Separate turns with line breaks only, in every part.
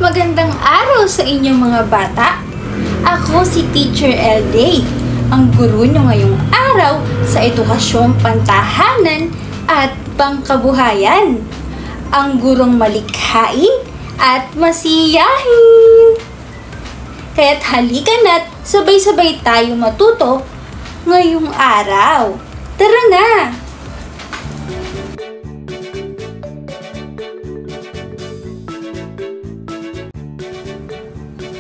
Magandang araw sa inyong mga bata. Ako si Teacher Elday, ang guro nyo ngayong araw sa edukasyong pantahanan at pangkabuhayan. Ang gurong malikhain at masiyahin. Kaya't halika na't sabay-sabay tayo matuto ngayong araw. Tara na!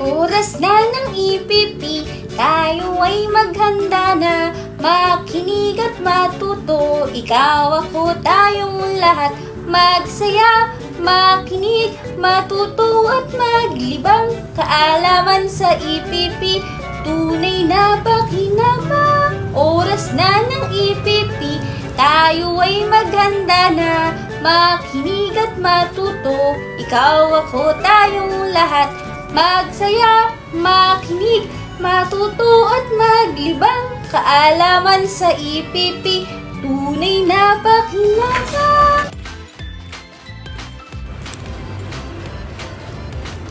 Oras na ng IPP, tayo ay maghanda na. Makinig at matuto, ikaw, ako, tayong lahat. Magsaya, makinig, matuto at maglibang. Kaalaman sa IPP, tunay na pakinabang. Oras na ng IPP, tayo ay maghanda na. Makinig at matuto, ikaw, ako, tayong lahat. Magsaya, makinig, matuto at maglibang. Kaalaman sa IPP, tunay na pakinabang.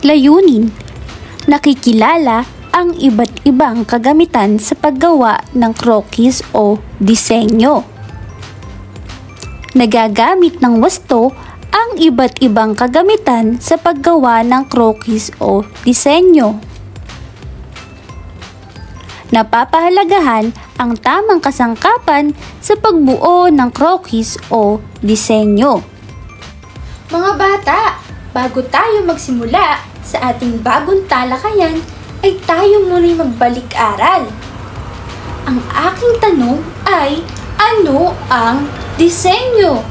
Layunin: nakikilala ang iba't ibang kagamitan sa paggawa ng croquis o disenyo. Nagagamit ng wasto ang iba't ibang kagamitan sa paggawa ng croquis o disenyo. Napapahalagahan ang tamang kasangkapan sa pagbuo ng croquis o disenyo.
Mga bata, bago tayo magsimula sa ating bagong talakayan, ay tayo muna'y magbalik-aral. Ang aking tanong ay, ano ang disenyo?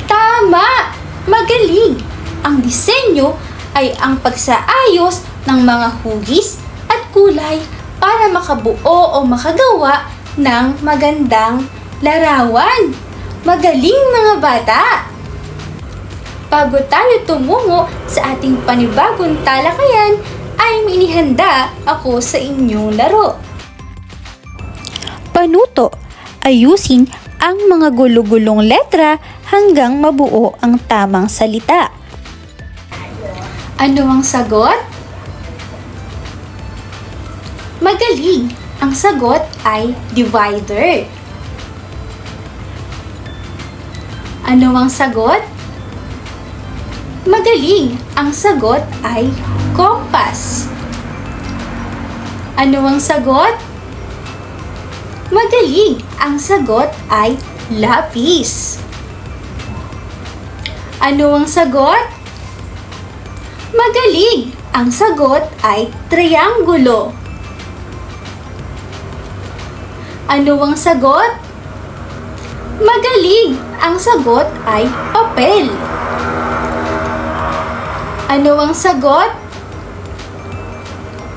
Tama! Magaling! Ang disenyo ay ang pagsaayos ng mga hugis at kulay para makabuo o makagawa ng magandang larawan. Magaling, mga bata! Bago tayo tumungo sa ating panibagong talakayan, ay inihanda ako sa inyong laro.
Panuto: ayusin ang mga gulo-gulong letra hanggang mabuo ang tamang salita.
Ano ang sagot? Magaling! Ang sagot ay divider. Ano ang sagot? Magaling! Ang sagot ay compass. Ano ang sagot? Magaling! Ang sagot ay lapis. Ano ang sagot? Magaling! Ang sagot ay trianggulo. Ano ang sagot? Magaling! Ang sagot ay papel. Ano ang sagot?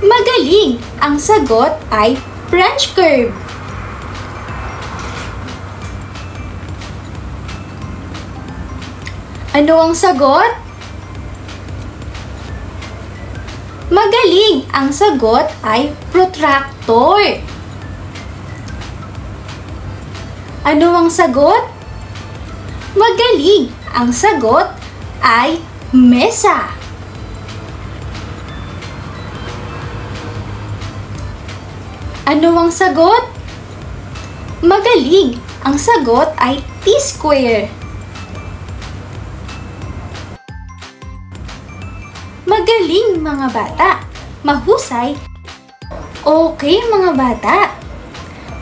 Magaling! Ang sagot ay French curve. Ano ang sagot? Magaling! Ang sagot ay protractor. Ano ang sagot? Magaling! Ang sagot ay mesa. Ano ang sagot? Magaling! Ang sagot ay T-square. Magaling, mga bata! Mahusay! Okay, mga bata!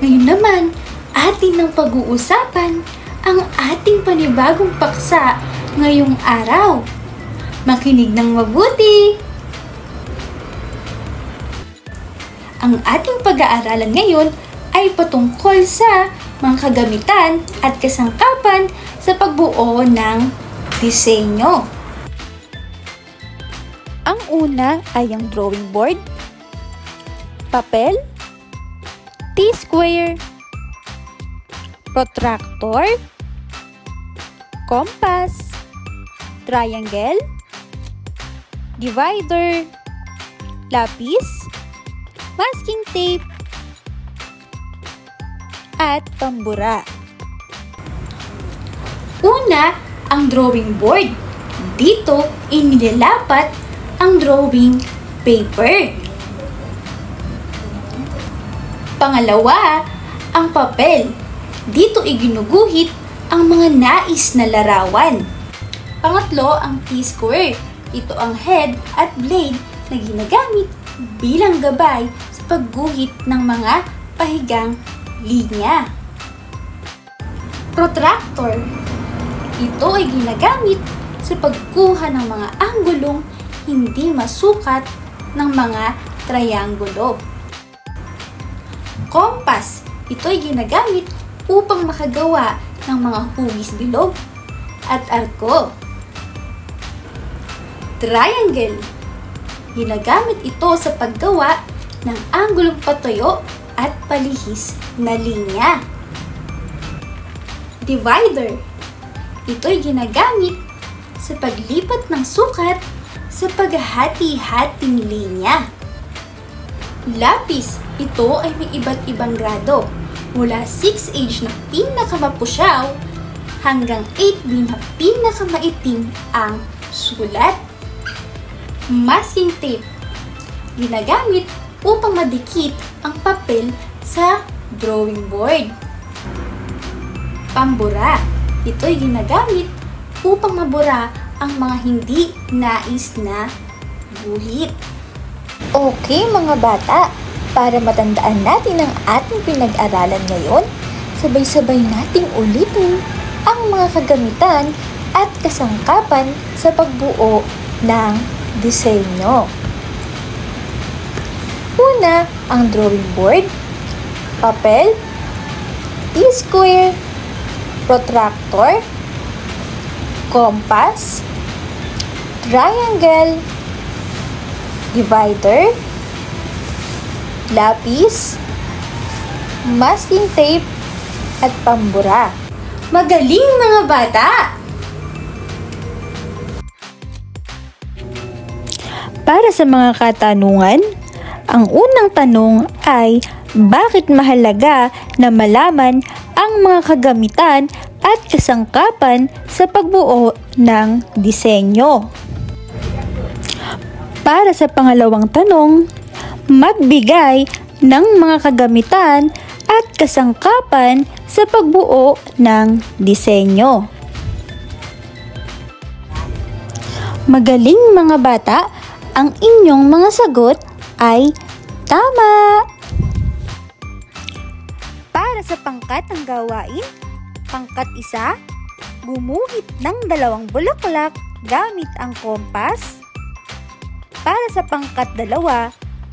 Ngayon naman, atin ng pag-uusapan ang ating panibagong paksa ngayong araw. Makinig ng mabuti! Ang ating pag-aaralan ngayon ay patungkol sa mga kagamitan at kasangkapan sa pagbuo ng disenyo.
Ang una ay ang drawing board, papel, T-square, protractor, compass, triangle, divider, lapis, masking tape, at pambura.
Una, ang drawing board. Dito inilalapat ang drawing paper. Pangalawa, ang papel. Dito iginuguhit ang mga nais na larawan. Pangatlo, ang T-square. Ito ang head at blade na ginagamit bilang gabay sa pagguhit ng mga pahigang linya. Protractor. Ito ay ginagamit sa pagkuha ng mga anggulong hindi masukat ng mga trianggulo. Compass. Ito ay ginagamit upang makagawa ng mga hugis bilog at arko. Triangle. Ginagamit ito sa paggawa ng anggulong patuyo at palihis na linya. Divider. Ito ay ginagamit sa paglipat ng sukat sa paghahati-hating linya. Lapis. Ito ay may iba't ibang grado, mula 6H na pinakamapusyaw hanggang 8B na pinakamaitim ang sulat. Masking tape. Ginagamit upang madikit ang papel sa drawing board. Pambura. Ito ay ginagamit upang mabura ang mga hindi nais na guhit.
Okay mga bata, para matandaan natin ang ating pinag-aralan ngayon, sabay-sabay nating ulitin ang mga kagamitan at kasangkapan sa pagbuo ng disenyo. Una, ang drawing board, papel, T-square, protractor, compass, triangle, divider, lapis, masking tape, at pambura.
Magaling mga bata!
Para sa mga katanungan, ang unang tanong ay bakit mahalaga na malaman ang mga kagamitan at kasangkapan sa pagbuo ng disenyo? Para sa pangalawang tanong, magbigay ng mga kagamitan at kasangkapan sa pagbuo ng disenyo. Magaling mga bata! Ang inyong mga sagot ay tama! Para sa pangkat ng gawain, pangkat 1, gumuhit ng 2 bulaklak gamit ang kompas. Para sa pangkat 2,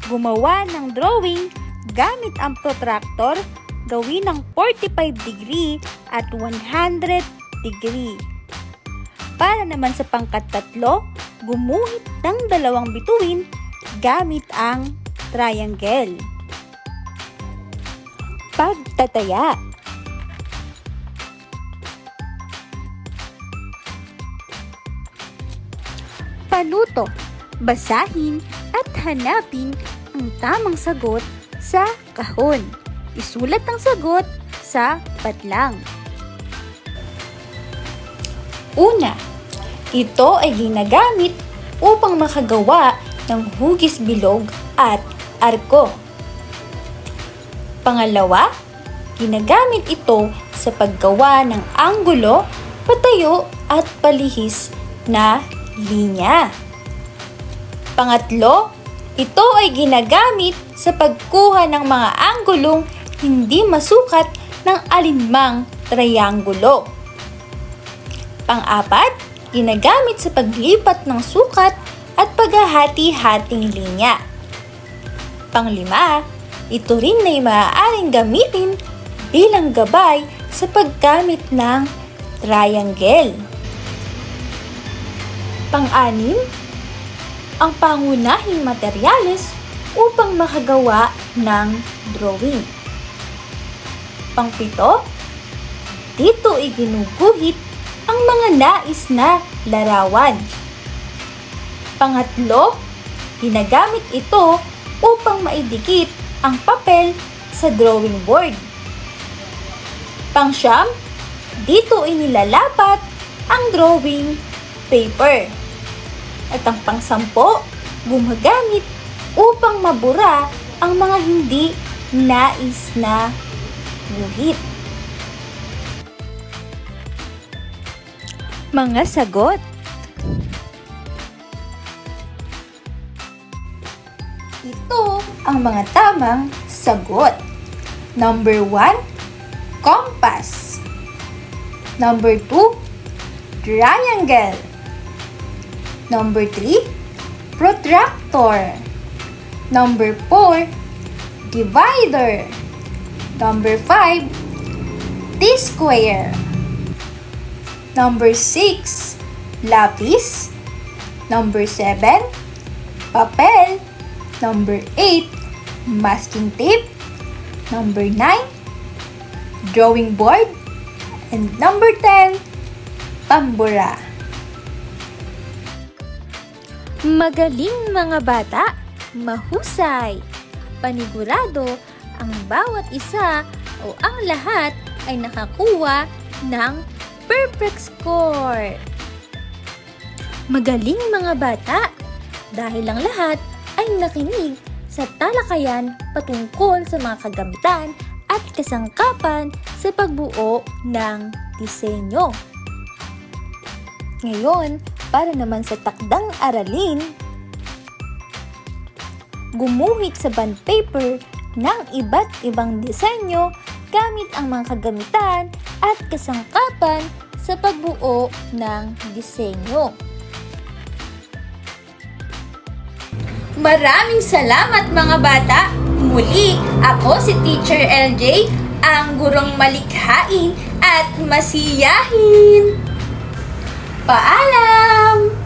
gumawa ng drawing gamit ang protractor, gawin ng 45 degree at 100 degree. Para naman sa pangkat 3, gumuhit ng 2 bituin gamit ang triangle. Pagtataya. Panuto. Basahin at hanapin ang tamang sagot sa kahon. Isulat ang sagot sa patlang.
Una, ito ay ginagamit upang makagawa ng hugis bilog at arko. Pangalawa, ginagamit ito sa paggawa ng anggulo, patayo at palihis na linya. Pangatlo, ito ay ginagamit sa pagkuha ng mga anggulong hindi masukat ng alinmang trianggulo. Pang-apat, ginagamit sa paglipat ng sukat at paghahati-hating linya. Pang-5, ito rin ay maaaring gamitin bilang gabay sa paggamit ng triangle. Pang-6, ang pangunahing materyales upang makagawa ng drawing. Pang-7, dito iginuguhit ang mga nais na larawan. Pangatlo, ginagamit ito upang maidikit ang papel sa drawing board. Pang-9, dito inilalapat ang drawing paper. At ang pang-10, gumagamit upang mabura ang mga hindi nais na guhit.
Mga sagot.
Ito ang mga tamang sagot. Number 1, compass. Number 2, triangle. Number 3, protractor. Number 4, divider. Number 5, T-square. Number 6, lapis. Number 7, papel. Number 8, masking tape. Number 9, drawing board. And number 10, pambura.
Magaling mga bata, mahusay. Panigurado, ang bawat isa o ang lahat ay nakakuha ng perfect score. Magaling mga bata, dahil ang lahat ay nakinig sa talakayan patungkol sa mga kagamitan at kasangkapan sa pagbuo ng disenyo. Ngayon, para naman sa takdang aralin, gumuhit sa bond paper ng iba't ibang disenyo gamit ang mga kagamitan at kasangkapan sa pagbuo ng disenyo.
Maraming salamat mga bata! Muli, ako si Teacher LJ, ang gurong malikhain at masiyahin. Paalam!